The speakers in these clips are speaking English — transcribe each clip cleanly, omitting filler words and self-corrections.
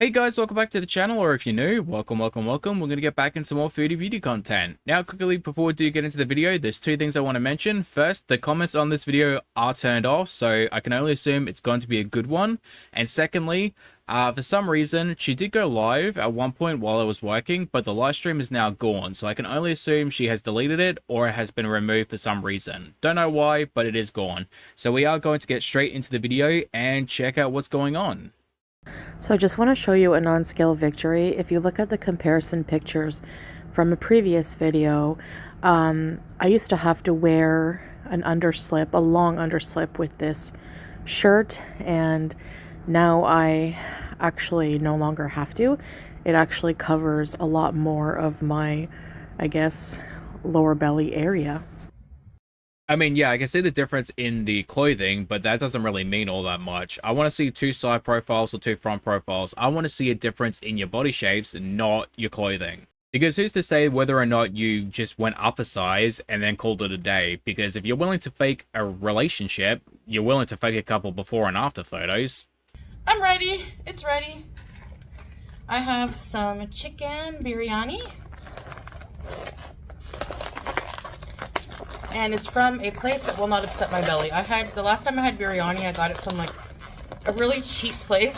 Hey guys, welcome back to the channel, or if you're new, welcome. We're going to get back into more foodie beauty content. Now, quickly, before we do get into the video, there's two things I want to mention. First, the comments on this video are turned off, so I can only assume it's going to be a good one. And secondly, for some reason, she did go live at one point while I was working, but the live stream is now gone, so I can only assume she has deleted it or it has been removed for some reason. Don't know why, but it is gone. So we are going to get straight into the video and check out what's going on. So I just want to show you a non-scale victory. If you look at the comparison pictures from a previous video, I used to have to wear an underslip, a long underslip with this shirt, and now I actually no longer have to. It actually covers a lot more of my, I guess, lower belly area. I mean, yeah, I can see the difference in the clothing, but that doesn't really mean all that much. I want to see two side profiles or two front profiles. I want to see a difference in your body shapes, not your clothing. Because who's to say whether or not you just went up a size and then called it a day? Because if you're willing to fake a relationship, you're willing to fake a couple before and after photos. I'm ready. It's ready. I have some chicken biryani. And it's from a place that will not upset my belly. The last time I had biryani, I got it from like a really cheap place.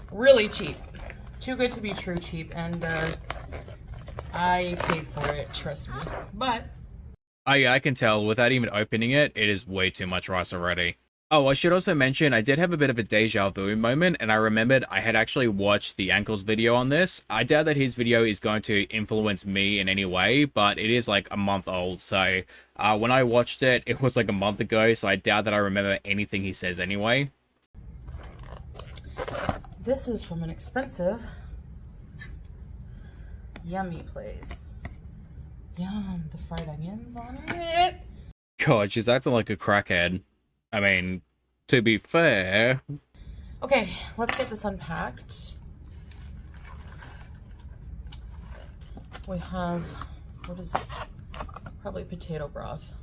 Really cheap. Too good to be true cheap. And I paid for it, trust me. But Oh yeah, I can tell without even opening it, it is way too much rice already. Oh, I should also mention, I did have a bit of a deja vu moment, and I remembered I had actually watched the Ankles video on this. I doubt that his video is going to influence me in any way, but it is like a month old, so when I watched it, it was like a month ago, so I doubt that I remember anything he says anyway. this is from an expensive, yummy place. Yum, the fried onions on it. God, she's acting like a crackhead. I mean, to be fair. Okay, let's get this unpacked. We have, what is this? Probably potato broth.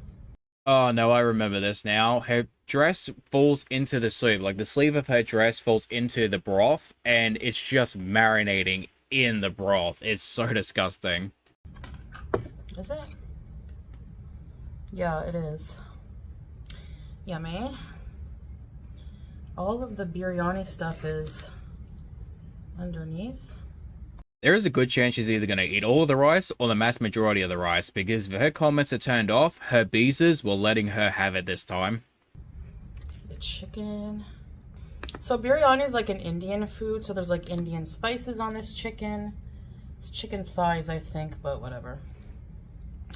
Oh no, I remember this now. Her dress falls into the soup. Like, the sleeve of her dress falls into the broth, and it's just marinating in the broth. It's so disgusting. Is it? Yeah, it is. Yummy. All of the biryani stuff is underneath. There is a good chance she's either going to eat all of the rice or the mass majority of the rice, because if her comments are turned off, her beezers were letting her have it this time. The chicken. So biryani is like an Indian food, so there's like Indian spices on this chicken. It's chicken thighs, I think, but whatever.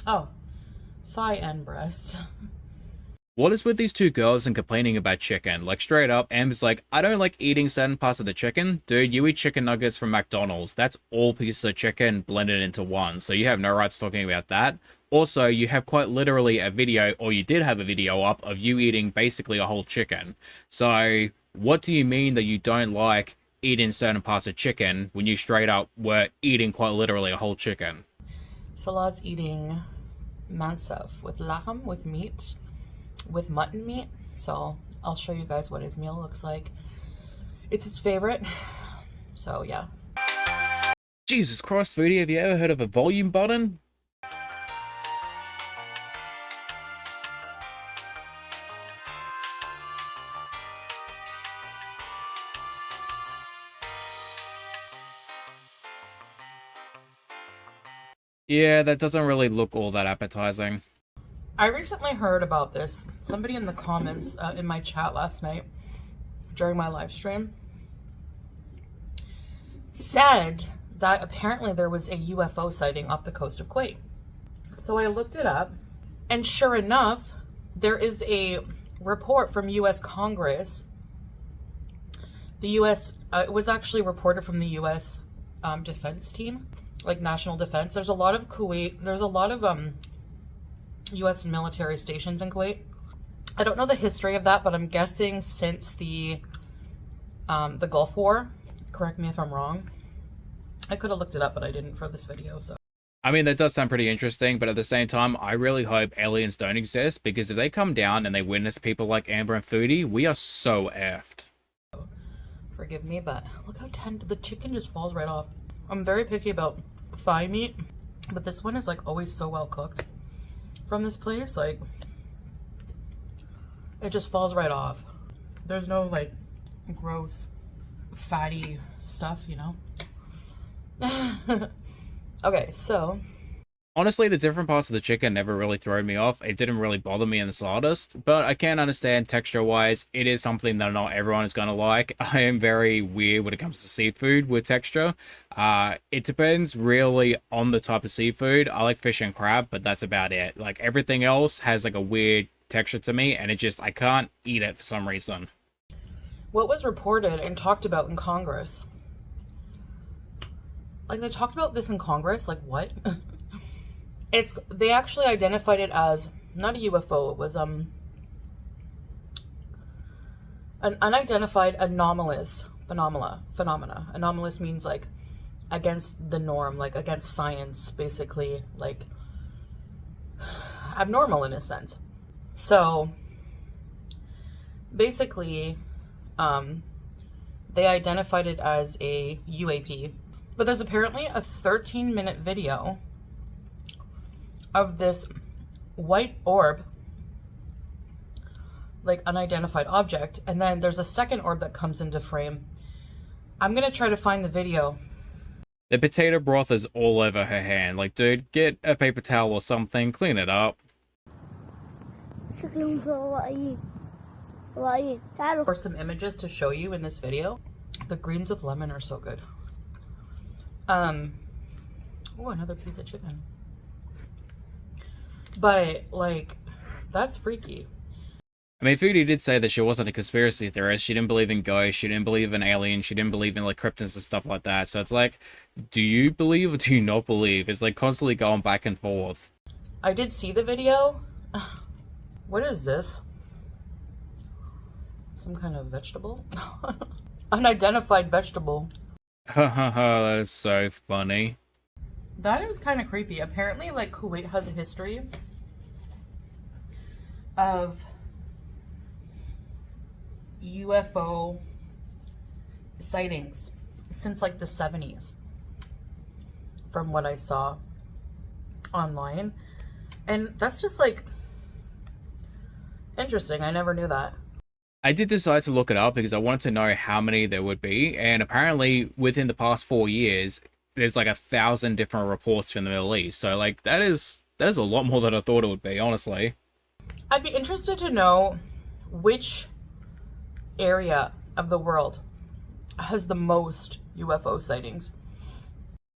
Oh, thigh and breast. What is with these two girls and complaining about chicken? Like, straight up, Amber's like, I don't like eating certain parts of the chicken. Dude, you eat chicken nuggets from McDonald's. That's all pieces of chicken blended into one. So you have no rights talking about that. Also, you have quite literally a video, or you did have a video up, of you eating basically a whole chicken. So what do you mean that you don't like eating certain parts of chicken when you straight up were eating quite literally a whole chicken? Salad's eating mansaf with laham, with meat. With mutton meat, so I'll show you guys what his meal looks like. It's his favorite, so yeah. Jesus Christ, Foodie, have you ever heard of a volume button? Yeah, that doesn't really look all that appetizing. I recently heard about this. Somebody in the comments in my chat last night during my live stream said that apparently there was a UFO sighting off the coast of Kuwait. So I looked it up, and sure enough, there is a report from US Congress. The US, it was actually reported from the US defense team, like national defense. There's a lot of US military stations in Kuwait. I don't know the history of that, but I'm guessing since the Gulf War. Correct me if I'm wrong. I could have looked it up, but I didn't for this video, so. I mean, that does sound pretty interesting, but at the same time, I really hope aliens don't exist, because if they come down and they witness people like Amber and Foodie, we are so effed. Forgive me, but look how tender the chicken just falls right off. I'm very picky about thigh meat, but this one is like always so well cooked from this place. Like, it just falls right off. There's no like gross fatty stuff, you know. Okay, so Honestly, the different parts of the chicken never really thrown me off. It didn't really bother me in the slightest, but I can understand texture-wise, it is something that not everyone is going to like. I am very weird when it comes to seafood with texture. It depends really on the type of seafood. I like fish and crab, but that's about it. Like, everything else has like a weird texture to me, and I can't eat it for some reason. what was reported and talked about in Congress? Like, they talked about this in Congress? Like, what? They actually identified it as not a UFO. It was an unidentified anomalous phenomena. Anomalous means like against the norm, like against science, basically, like abnormal in a sense. So basically, they identified it as a UAP. But there's apparently a 13-minute video of this white orb, like unidentified object, and then there's a second orb that comes into frame. I'm gonna try to find the video. The potato broth is all over her hand. Like, dude, get a paper towel or something, clean it up. Or some images to show you in this video. The greens with lemon are so good. Oh, another piece of chicken. But, like, that's freaky. I mean, Foodie did say that she wasn't a conspiracy theorist. She didn't believe in ghosts. She didn't believe in aliens. She didn't believe in, like, cryptids and stuff like that. So it's like, do you believe or do you not believe? It's, like, constantly going back and forth. I did see the video. What is this? Some kind of vegetable? Unidentified vegetable. Hahaha, that is so funny. That is kind of creepy. Apparently, like, Kuwait has a history of UFO sightings since, like, the 70s, from what I saw online. And that's just, like, interesting. I never knew that. I did decide to look it up because I wanted to know how many there would be, and apparently within the past 4 years, there's like 1,000 different reports from the Middle East. So like that is a lot more than I thought it would be, honestly. I'd be interested to know which area of the world has the most UFO sightings.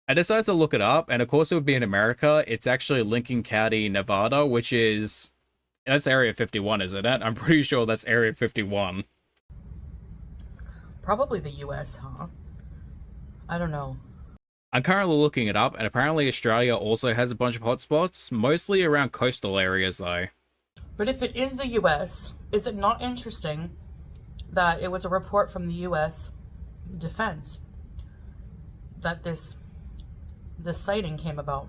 I decided to look it up, and of course it would be in America. It's actually Lincoln County, Nevada, which is... that's Area 51, isn't it? I'm pretty sure that's Area 51. Probably the US, huh? I don't know. I'm currently looking it up, and apparently Australia also has a bunch of hotspots, mostly around coastal areas though. But if it is the US, is it not interesting that it was a report from the US Defense that this sighting came about?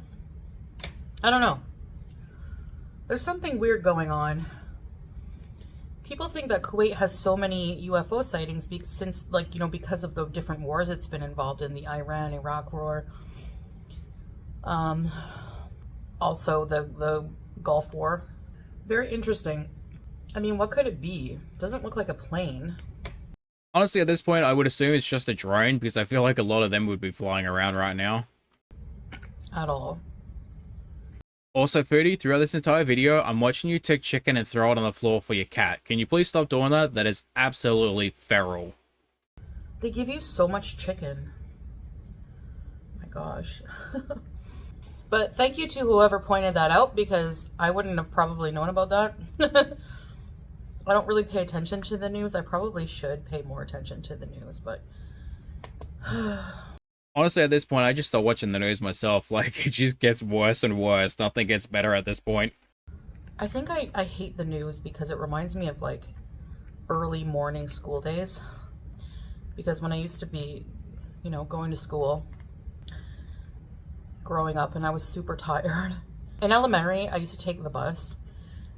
I don't know. There's something weird going on. People think that Kuwait has so many UFO sightings since, like, you know, because of the different wars it's been involved in, the Iran-Iraq war. Also the Gulf War. Very interesting. I mean, what could it be? Doesn't look like a plane. Honestly, at this point, I would assume it's just a drone, because I feel like a lot of them would be flying around right now. At all. Also, Foodie, throughout this entire video, I'm watching you take chicken and throw it on the floor for your cat. Can you please stop doing that? That is absolutely feral. They give you so much chicken. Oh my gosh. But thank you to whoever pointed that out, because I wouldn't have probably known about that. I don't really pay attention to the news. I probably should pay more attention to the news, but... Honestly, at this point, I just start watching the news myself. Like, it just gets worse and worse. Nothing gets better at this point. I think I hate the news because it reminds me of, like, early morning school days. Because when I used to be, you know, going to school, growing up, and I was super tired. In elementary, I used to take the bus,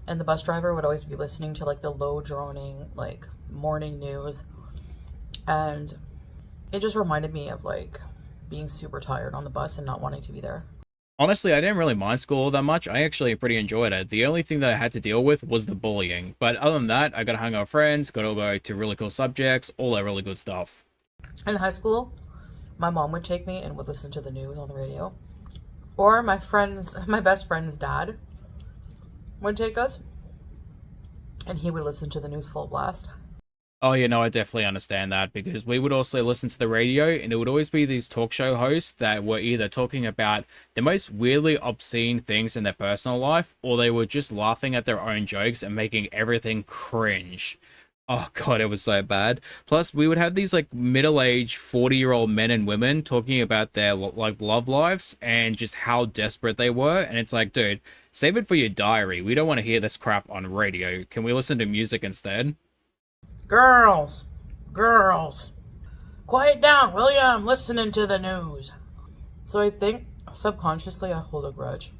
and the bus driver would always be listening to, like, the low droning, like, morning news. And it just reminded me of like being super tired on the bus and not wanting to be there. Honestly, I didn't really mind school all that much. I actually pretty enjoyed it. The only thing that I had to deal with was the bullying. But other than that, I got to hang out with friends, got to go to really cool subjects, all that really good stuff. In high school, my mom would take me and would listen to the news on the radio. Or my best friend's dad would take us and he would listen to the news full blast. Oh, you know, I definitely understand that because we would also listen to the radio and it would always be these talk show hosts that were either talking about the most weirdly obscene things in their personal life or they were just laughing at their own jokes and making everything cringe. Oh god, it was so bad. Plus, we would have these like middle-aged 40-year-old men and women talking about their like love lives and just how desperate they were. And it's like, dude, save it for your diary. We don't want to hear this crap on radio. Can we listen to music instead? Girls, quiet down, will ya? I'm listening to the news. So I think subconsciously I hold a grudge.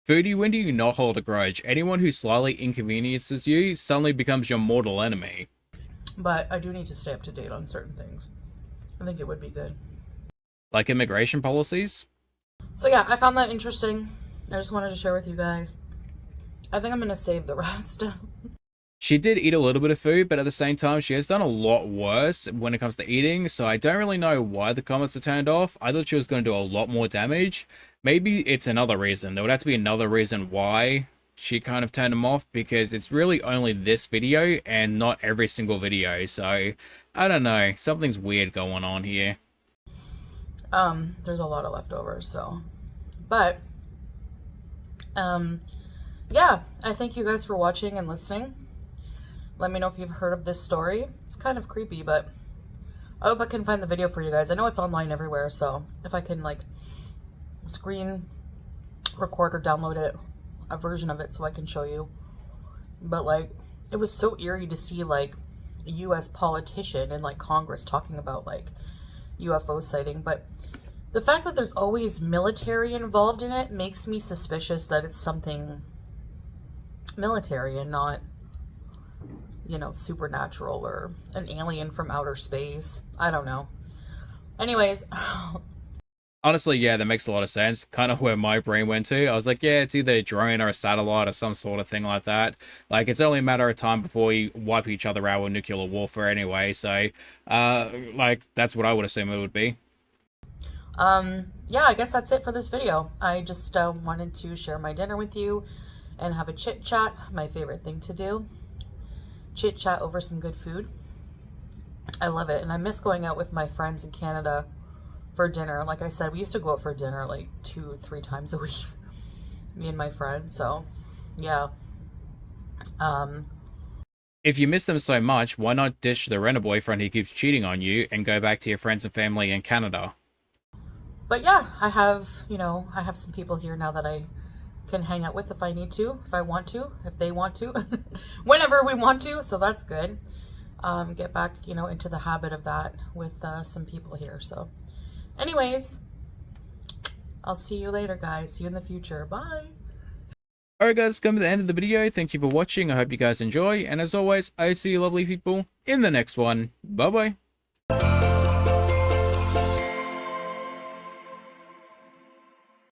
Foodie, when do you not hold a grudge? Anyone who slightly inconveniences you suddenly becomes your mortal enemy. But I do need to stay up to date on certain things. I think it would be good. Like immigration policies? So yeah, I found that interesting. I just wanted to share with you guys. I think I'm going to save the rest. She did eat a little bit of food, but at the same time, she has done a lot worse when it comes to eating, so I don't really know why the comments are turned off. I thought she was going to do a lot more damage. Maybe it's another reason. There would have to be another reason why she kind of turned them off, because it's really only this video and not every single video, so I don't know. Something's weird going on here. There's a lot of leftovers, so. But, yeah, I thank you guys for watching and listening. Let me know if you've heard of this story. It's kind of creepy, but I hope I can find the video for you guys. I know it's online everywhere, so if I can, like, screen record or download it, a version of it so I can show you. But, like, it was so eerie to see, like, a U.S. politician in, like, Congress talking about, like, UFO sighting. But the fact that there's always military involved in it makes me suspicious that it's something military and not, you know, supernatural or an alien from outer space. I don't know. Anyways. Honestly, yeah, that makes a lot of sense. Kind of where my brain went to. I was like, yeah, it's either a drone or a satellite or some sort of thing like that. Like, it's only a matter of time before we wipe each other out with nuclear warfare anyway. So, like, that's what I would assume it would be. Yeah, I guess that's it for this video. I just wanted to share my dinner with you and have a chit chat. My favorite thing to do. Chit chat over some good food. I love it, and I miss going out with my friends in Canada for dinner. Like I said, we used to go out for dinner like 2-3 times a week, me and my friends. So yeah. If you miss them so much, why not ditch the renter boyfriend who keeps cheating on you and go back to your friends and family in Canada? But yeah, I have some people here now that I can hang out with if I need to, if I want to, if they want to, whenever we want to. So that's good. Get back, you know, into the habit of that with some people here. So anyways, I'll see you later, guys. See you in the future. Bye. Alright guys, come to the end of the video. Thank you for watching. I hope you guys enjoy. And as always, I see you lovely people in the next one. Bye bye.